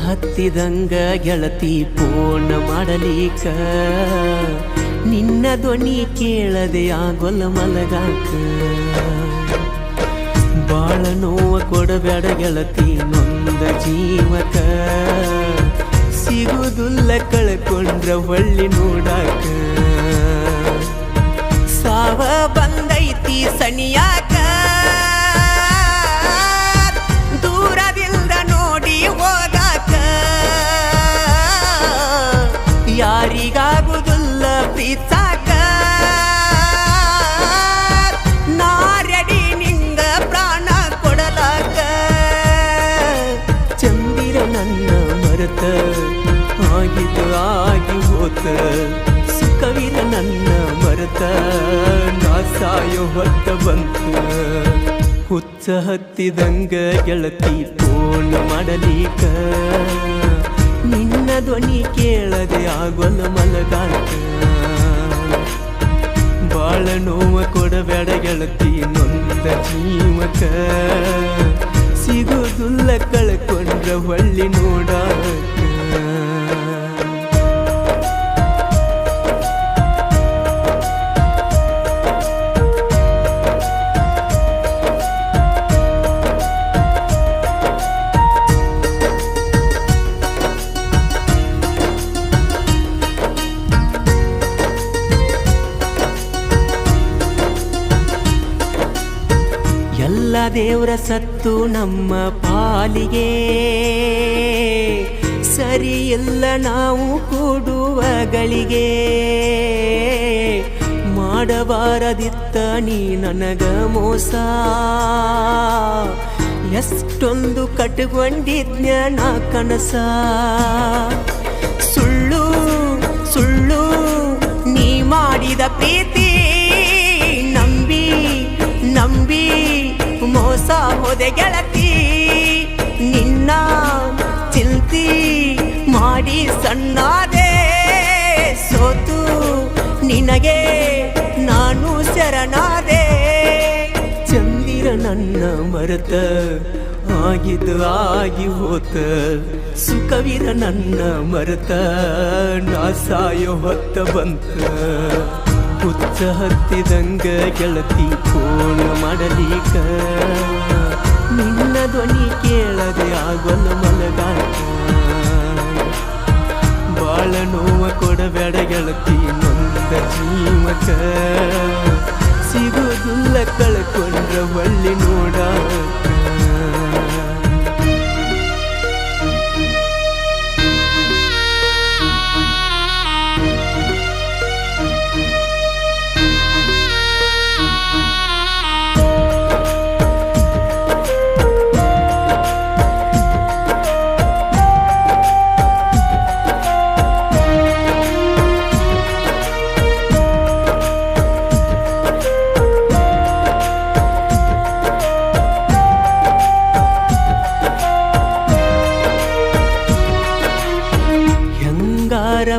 ಹತ್ತಿದಂಗ ಗೆಳತಿ ಫೋನ್ ಮಾಡಲಿಕ ನಿನ್ನ ಧ್ವನಿ ಕೇಳದೆ ಆಗೊಲ್ಲ ಮಲಗಾಕ ಬಾಳ ನೋವ ಕೊಡಬೇಡ ಗೆಳತಿ ನೊಂದ ಜೀವಕ ಸಿಗುದುಲ್ಲ ಕಳ್ಕೊಂಡ್ರ ಹೊಳ್ಳಿ ನೋಡಾಕ ಸಾವ ಬಂದೈತಿ ಸನಿಯಾಕ ದೂರದಿಂದ ನೋಡಿ ಹೋಗಾಕ ಯಾರಿಗಾಗುದಿಲ್ಲ ಪ್ರೀತಾಕ ನಾ ರೆಡಿ ನಿಂಗ ಪ್ರಾಣ ಕೊಡಲಾಕ ಚಂದಿರ ನನ್ನ ಮರೆತ ಆಗಿದ್ದು ಆಗಿ ಹೋತ ಸುಖವಿರ ನನ್ನ ಮರೆತ ನಾ ಸಾಯೋ ಹೊತ್ತ ಬಂತ ಹುಚ್ಚ ಹತ್ತಿದಂಗ ಗೆಳತಿ ಫೋನ್ ಮಾಡಲಿಕ ನಿನ್ನ ಧ್ವನಿ ಕೇಳದೆ ಆಗೊಲ್ಲ ಮಲಗಾಕ ಬಾಳ ನೋವ ಕೊಡಬೇಡ ಗೆಳತಿ ನೊಂದ ಜೀವಕ ಸಿಗುದುಲ್ಲ ಕಳ್ಕೊಂಡ್ರ ಹೊಳ್ಳಿ ನೋಡಾಕ ಎಲ್ಲ ದೇವರ ಸತ್ತು ನಮ್ಮ ಪಾಲಿಗೆ ಸರಿ ಇಲ್ಲ ನಾವು ಕೂಡುವ ಗಳಿಗೆ ಮಾಡಬಾರದಿತ್ತ ನೀ ನನಗ ಮೋಸ ಎಷ್ಟೊಂದು ಕಟ್ಕೊಂಡಿದ್ನ ನಾ ಕನಸ ಸುಳ್ಳು ಸುಳ್ಳು ನೀ ಮಾಡಿದ ಪ್ರೀತಿ ನಂಬಿ ನಂಬಿ ಮೋಸ ಹೋದೆ ಗೆಳತಿ ನಿನ್ನ ಚಿಂತಿ ಮಾಡಿ ಸಣ್ಣಾದೆ ಸೋತು ನಿನಗೆ ನಾನು ಶರಣಾದೆ ಚಂದಿರ ನನ್ನ ಮರೆತ ಆಗಿದ್ದು ಆಗಿ ಹೋತ ಸುಖವಿರ ನನ್ನ ಮರೆತ ನಾ ಸಾಯೋ ಹೊತ್ತ ಬಂತ ಹುಚ್ಚ ಹತ್ತಿದಂಗ ಗೆಳತಿ ಫೋನ್ ಮಾಡಲಿಕ ನಿನ್ನ ಧ್ವನಿ ಕೇಳದೆ ಆಗೊಲ್ಲ ಮಲಗಾಕ ಬಾಳ ನೋವ ಕೊಡಬೇಡ ಗೆಳತಿ ನೊಂದ ಜೀವಕ ಸಿಗುದುಲ್ಲ ಕಳ್ಕೊಂಡ್ರ ಹೊಳ್ಳಿ ನೋಡಾಕ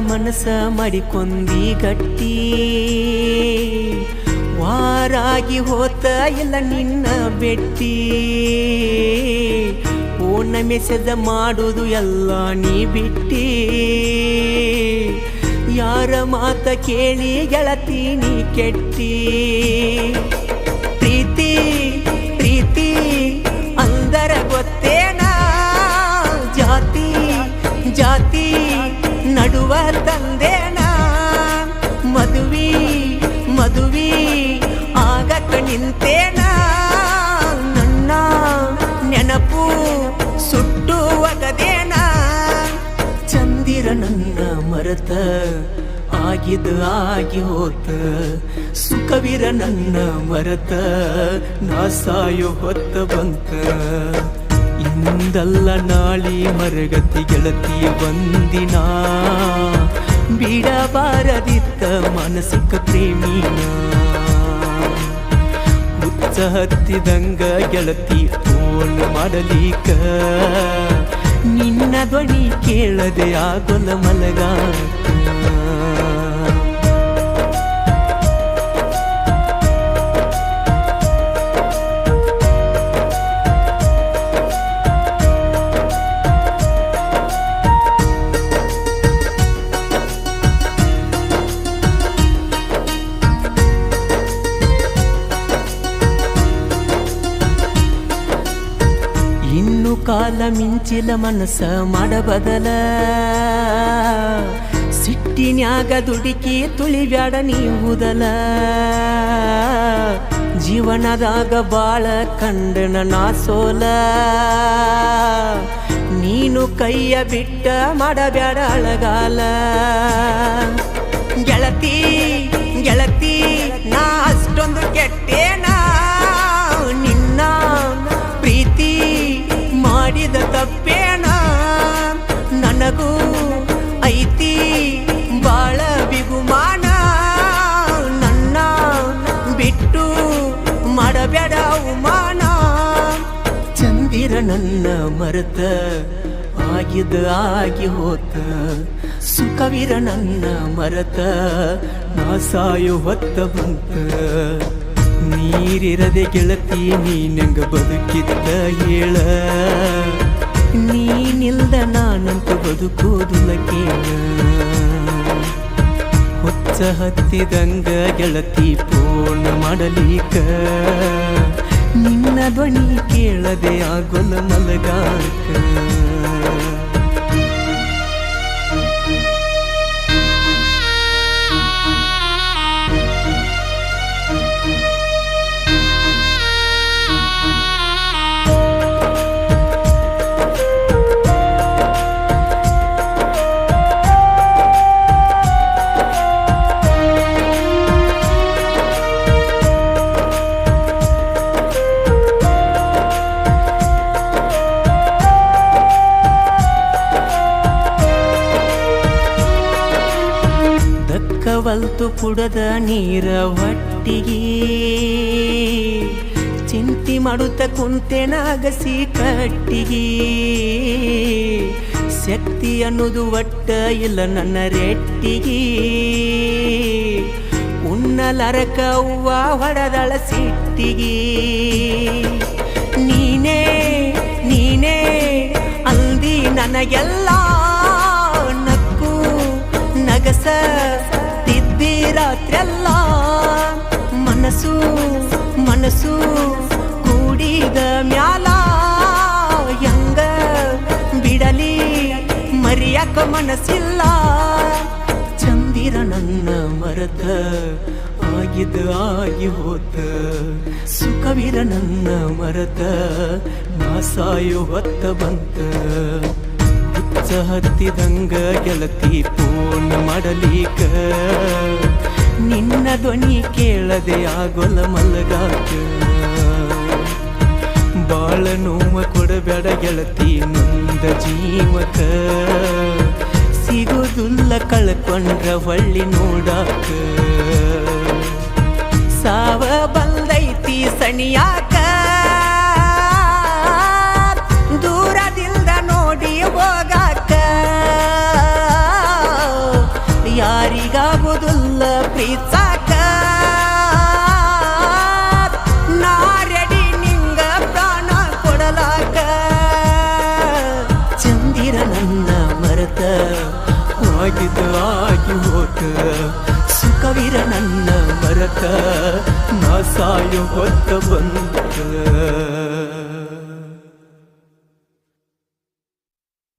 ಮನಸ ಮಾಡಿಕೊಂದಿ ಗಟ್ಟಿ ವಾರಾಗಿ ಹೋತ ಇಲ್ಲ ನಿನ್ನ ಬೆಟ್ಟಿ ಫೋನ್ ಮೆಸೇಜ್ ಮಾಡುವುದು ಎಲ್ಲ ನೀ ಬಿಟ್ಟಿ ಯಾರ ಮಾತ ಕೇಳಿ ಗೆಳತಿ ನೀ ಕೆಟ್ಟಿ ಪ್ರೀತಿ ಪ್ರೀತಿ ಅಂದರ ಗೊತ್ತೇನ ಜಾತಿ ಜಾತಿ ನಡುವ ತಂದೇನ ಮದುವಿ ಮದುವಿ ಆಗಕ ನಿಂತೇನ ನನ್ನ ನೆನಪು ಸುಟ್ಟು ಒಗದೇನ ಚಂದಿರ ನನ್ನ ಮರೆತ ಆಗಿದ್ದು ಆಗಿ ಹೋತ ಸುಖವಿರ ನನ್ನ ಮರೆತ ನಾ ಸಾಯೋ ಹೊತ್ತ ಬಂತ ಇಂದಲ್ಲ ನಾಳಿ ಮರಗತಿ ಗೆಳತಿ ಬಂದಿನ ಬಿಡಬಾರದಿತ್ತ ಮಾನಸಿಕ ಪ್ರೇಮಿನ ಹುಚ್ಚ ಹತ್ತಿದಂಗ ಗೆಳತಿ ಫೋನ್ ಮಾಡಲಿಕ ನಿನ್ನ ಧ್ವನಿ ಕೇಳದೆ ಆಗೊಲ್ಲ ಮಲಗಾಕ ಕಾಲ ಮಿಂಚಿಲ ಮನಸ್ಸ ಮಾಡಬದಲ ಸಿಟ್ಟಿನ್ಯಾಗ ದುಡುಕಿ ತುಳಿಬ್ಯಾಡ ನೀವುದಲ ಜೀವನದಾಗ ಬಾಳ ಕಂಡನ ನಾ ಸೋಲ ನೀನು ಕೈಯ ಬಿಟ್ಟ ಮಾಡಬ್ಯಾಡ ಅಳಗಾಲ ಗೆಳತಿ ಗೆಳತಿ ನಾ ಅಷ್ಟೊಂದು ಕೆಟ್ಟೇನ ನಿನ್ನ ಪ್ರೀತಿ ಮಾಡಿದ ತಪ್ಪೇನ ನನಗೂ ಐತಿ ಬಾಳ ಬಿಗುಮಾನ ನನ್ನ ಬಿಟ್ಟು ಮಾಡಬೇಡ ಅವಮಾನ ಚಂದಿರ ನನ್ನ ಮರೆತ ಆಗಿದ ಆಗಿ ಹೋತ ಸುಖವಿರ ನನ್ನ ಮರೆತ ನಾ ಸಾಯು ಹೊತ್ತ ಬಂತ ನೀರಿರದೆ ಗೆಳತಿ ನೀನಂಗ ಬದುಕಿದ್ದ ಹೇಳ ನೀನಿಲ್ದ ನಾನಂತ ಬದುಕೋದಿಲ್ಲ ಕೇಳ ಹುಚ್ಚ ಹತ್ತಿದಂಗ ಗೆಳತಿ ಪೂರ್ಣ ಮಾಡಲಿಕ ನಿನ್ನ ಧ್ವನಿ ಕೇಳದೆ ಆಗೊಲ್ಲ ಮಲಗಾಕ ಕವಲ್ತು ಕುಡದ ನೀರ ಒಟ್ಟಿಗೆ ಚಿಂತಿ ಮಾಡುತ್ತ ಕುಂತೆನಾಗಸಿ ಕಟ್ಟಿಗೆ ಶಕ್ತಿ ಅನ್ನೋದು ಒಟ್ಟ ಇಲ್ಲ ನನ್ನ ರೆಟ್ಟಿಗೆ ಉನ್ನಲರಕ ಹೂವ ಹೊಡೆದಳ ಸಿಟ್ಟಿಗೆ ನೀನೇ ನೀನೇ ಅಂದಿ ನನಗೆಲ್ಲ ನಕ್ಕು ನಗಸ ರಾತ್ರೆಲ್ಲ ಮನಸ್ಸು ಮನಸ್ಸು ಕೂಡಿದ ಮ್ಯಾಲ ಹೆಂಗ ಬಿಡಲಿ ಮರಿಯಕ ಮನಸ್ಸಿಲ್ಲ ಚಂದಿರ ನನ್ನ ಮರೆತ ಆಗಿದ ಆಗಿ ಹೋತ ಸುಖವಿರ ನನ್ನ ಮರೆತ ನಾ ಸಾಯು ಹೊತ್ತ ಬಂತ ಹತ್ತಿದಂಗ ಗೆಳತಿ ಪೂರ್ಣ ಮಾಡಲಿಕ ನಿನ್ನ ಧ್ವನಿ ಕೇಳದೆ ಆಗೊಲ್ಲ ಮಲಗಾಕ ಬಾಳ ನೋವ ಕೊಡಬೇಡ ಗೆಳತಿ ನೊಂದ ಜೀವಕ ಸಿಗುದಿಲ್ಲ ಕಳ್ಕೊಂಡ್ರ ಹೊಳ್ಳಿ ನೋಡಾಕ ಸಾವ ಬಂದೈತಿ ಸಣಿಯಾಕ ದೂರದಿಂದ ನೋಡಿ ಹೋಗಾಕ ಯಾರಿಗಾಗುದಿಲ್ಲ ಪ್ರೀತ್ಸಾಕ ನಾ ರೆಡಿ ನಿಂಗ ಪ್ರಾಣ ಕೊಡಲಾಕ ಚಂದಿರ ನನ್ನ ಮರೆತ ಆಗಿದ ಆಗಿ ಹೋತ ಸುಖವಿರ ನನ್ನ ಮರೆತ ನಾ ಸಾಯು ಹೊತ್ತ ಬಂತ